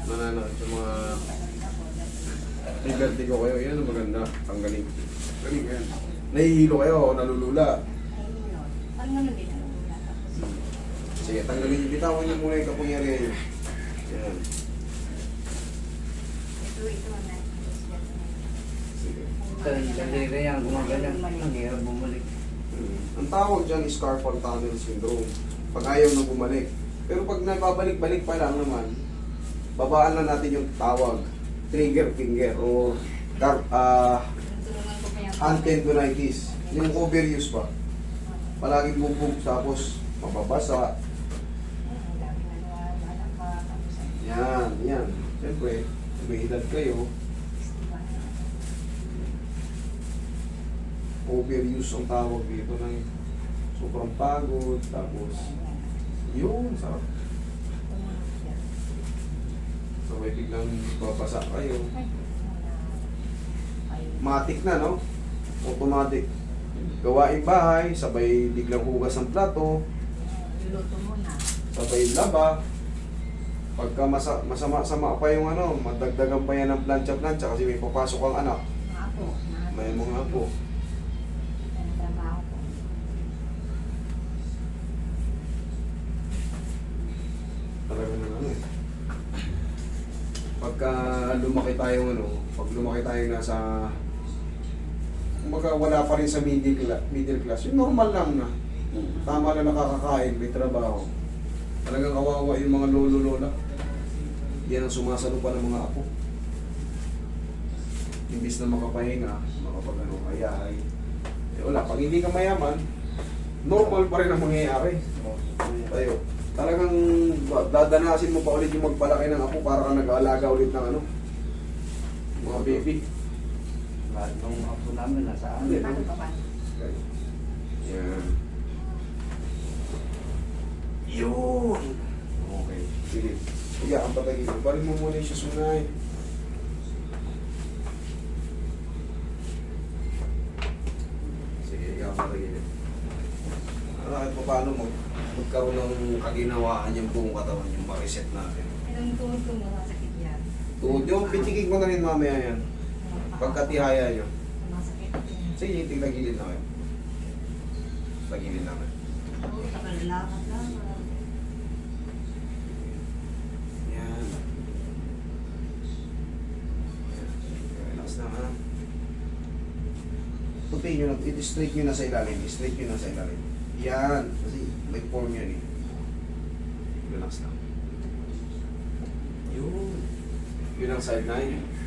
Nananakit sa mga may vertigo kayo. Yan ang maganda. Tanggalin. Galing yan. Nahihilo kayo o nalulula. Ano naman din ang wala tapos. Sige, tanggalin niyo. Bitawan niyo muna yung kapangyarihan niyo. Yan. Ito na. Sige. Daliri yan, gumaganyan. Ang hirap bumalik. Ang tawag dyan is carpal tunnel syndrome. Pag ayaw na bumalik. Pero pag nababalik-balik pa lang naman, babaan na natin yung tawag. Trigger finger o Tulungan ko pa yung tendonitis. Yung overuse pa. Palaging bugbog tapos mababasa. Ang dami na wala pa tapos ay Yan, yan. Siyempre, may edad kayo, overuse ang tawag dito ng sobrang pagod, tapos yun, sarap. Sabay biglang babasa kayo. Matik na, no? Automatic. Gawain bahay, sabay biglang hugas ng plato, Luluto mo na. sabay laba. Pagka masama-sama pa yung ano, madagdagan pa yan ng plancha-plancha kasi may papasok ang anak. Mga apo. May mga apo. Yan ang trabaho ko. Talaga na ano eh. Pagka lumaki tayo ano, pag lumaki tayo nasa kumbaga wala pa rin sa middle class, yung normal lang na. Tama na nakakakain, may trabaho. Talagang kawawa yung mga lolo-lola. Yan ang sumasalo pa ng mga apo. Imbis na makapahinga, makapag ano, ayahay. Eh wala, pag hindi ka mayaman, normal pa rin ang mangyayari. Tayo. Talagang dadanasin mo pa ulit yung magpalaki ng apo para ka nag-aalaga ulit ng ano, mga baby. Lahat ng apo namin nasa Hindi. amin. Paano pa ba? Yan. Yun! Okay. Sige. Iya, ang patagin mo. Balik mo muna yung susunay. Sige, iya, ang patagin mo. Kahit pa paano magkaroon ng kaginawaan yung buong katawan, yung ma-reset natin. Ilang tuhod ko masakit yan. Tuhod yung pitikin ko na rin mamaya yan. Pagkatihaya nyo. Masakit yan. Sige, tignan-gilid na kayo. Tagilid na kayo. Oo, nakalalakad lang. Yan. Relax na ha. Puti nyo na, i-straight nyo na sa ilalim. I-straight nyo na sa ilalim. Yan. Kasi may form yan eh. Relax na. Yun. Yun ang side 9.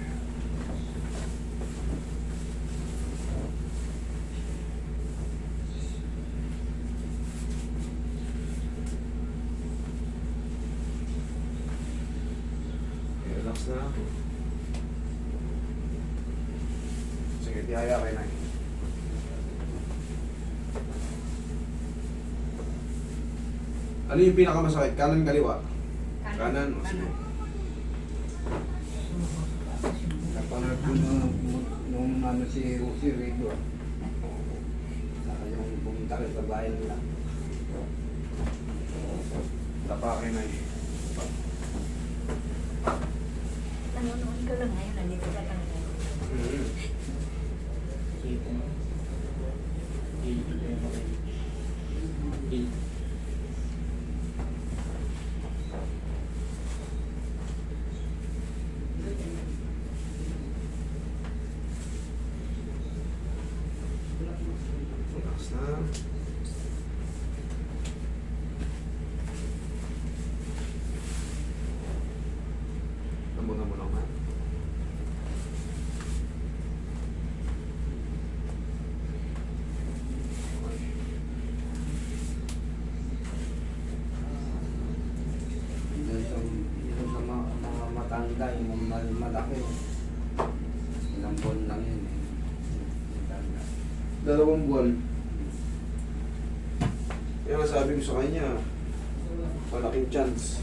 Relax na. Sige, tihaya kayo na. Ano yung pinakamasakit? Kanan, kaliwa? Kanan. O, sige. Napanood ko nung ano si Rico. Saka yung pumunta rin sa bahay nila. Tapa kayo na. Nanonood ka lang ngayon, nandito ka lang ngayon. Relax na. Amo mo lang ha. Doon sa mga matanda, yung malaki. Ilang buwan lang yun eh. Matanda. 2 buwan. Kaya nga sabi ko sa kanya, malaking chance.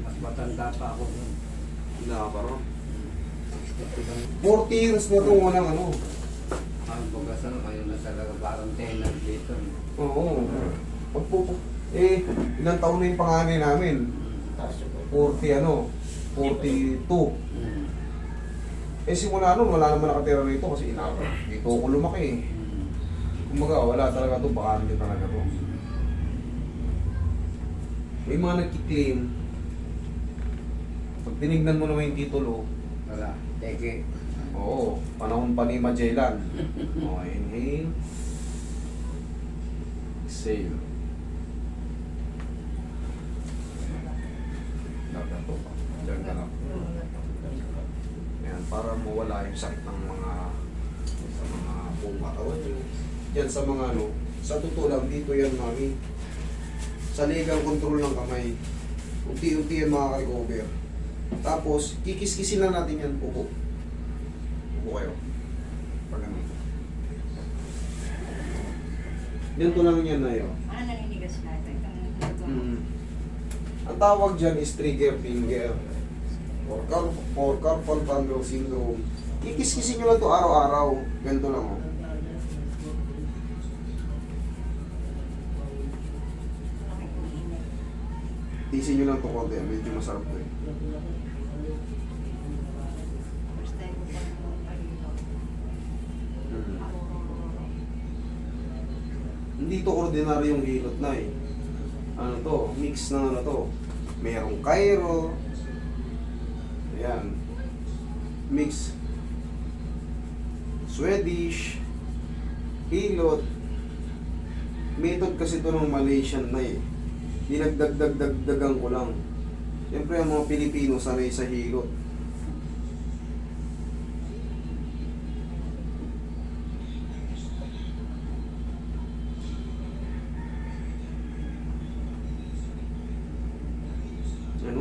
Mas matanda pa ako nun. Hindi nakakaroon. 40 years na itong walang ano. Ang pagkasan kayo na talaga parang tenant dito. Oo. Ilang taon na yung panganay namin? 40 ano? 42. Mm. Eh simula nun, wala naman nakatira rito kasi dito ako lumaki eh. Mm. Kumbaga, wala talaga to, bakante talaga to. May mga nagkiklaim, pag tinignan mo naman yung titulo, Wala. Teke. oo, panahon pa ni Magellan. Okay, inhale. Exhale. Nagato pa. Diyan ka lang. Ayan, para mawala yung sakit ng mga sa mga buong katawan nyo. Yan sa mga ano, sa totoo lang, dito yan mami. Sa legal control ng kamay. Unti-unti yan makaka-recover. Tapos, kikis-kisin lang natin yan. Upo. Upo kayo. Pag ano. Ganito lang yan na yun. Ano naninigas na ito? Itong Ang tawag dyan is trigger finger or carpal tunnel syndrome. Kikis-kisin nyo lang to araw-araw. Ganito lang oh. Tisin nyo lang to konti. Medyo masarap to eh. First time ko pa naman palito. Hindi to ordinaryong hilot na eh. Ano to? Mix ng ano to. Merong Cairo. Ayan. Mix. Swedish. Hilot. Method kasi to ng Malaysian na eh. Dinagdagdagan ko lang. Siyempre ang mga Pilipino sanay sa hilot.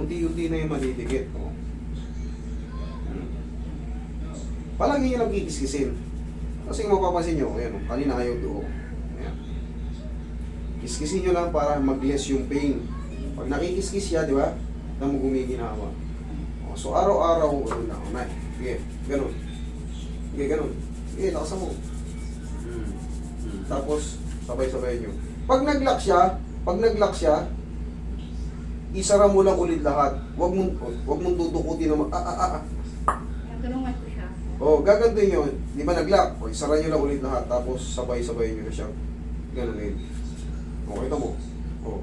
Unti-unti na yung madidikit. Oh. Palagi nyo lang kikiskisin. Kasi kung mapapansin nyo, ayan, kanina kayo doon. Ayan. Kiskisin nyo lang para mag-less yung pain. Pag nakikiskis siya, di ba? Ito mo gumiginawa. Oh, so araw-araw, ano na, unay. Sige, ganun. Sige, ganun. Sige, lakasan mo. Tapos, sabay-sabay nyo. Pag nag-lock siya, isara mo lang ulit lahat. Huwag mong tutukutin naman. Natulungan ko siya. Oh, gagantuin nyo. Di ba nag-lock? O, isara nyo lang ulit lahat. Tapos sabay-sabay nyo na siya. Ganun yun. O, kita mo. O.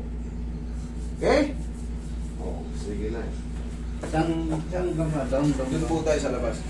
Okay? O, sige na. Saan ka ba? Down. Doon po tayo sa labas.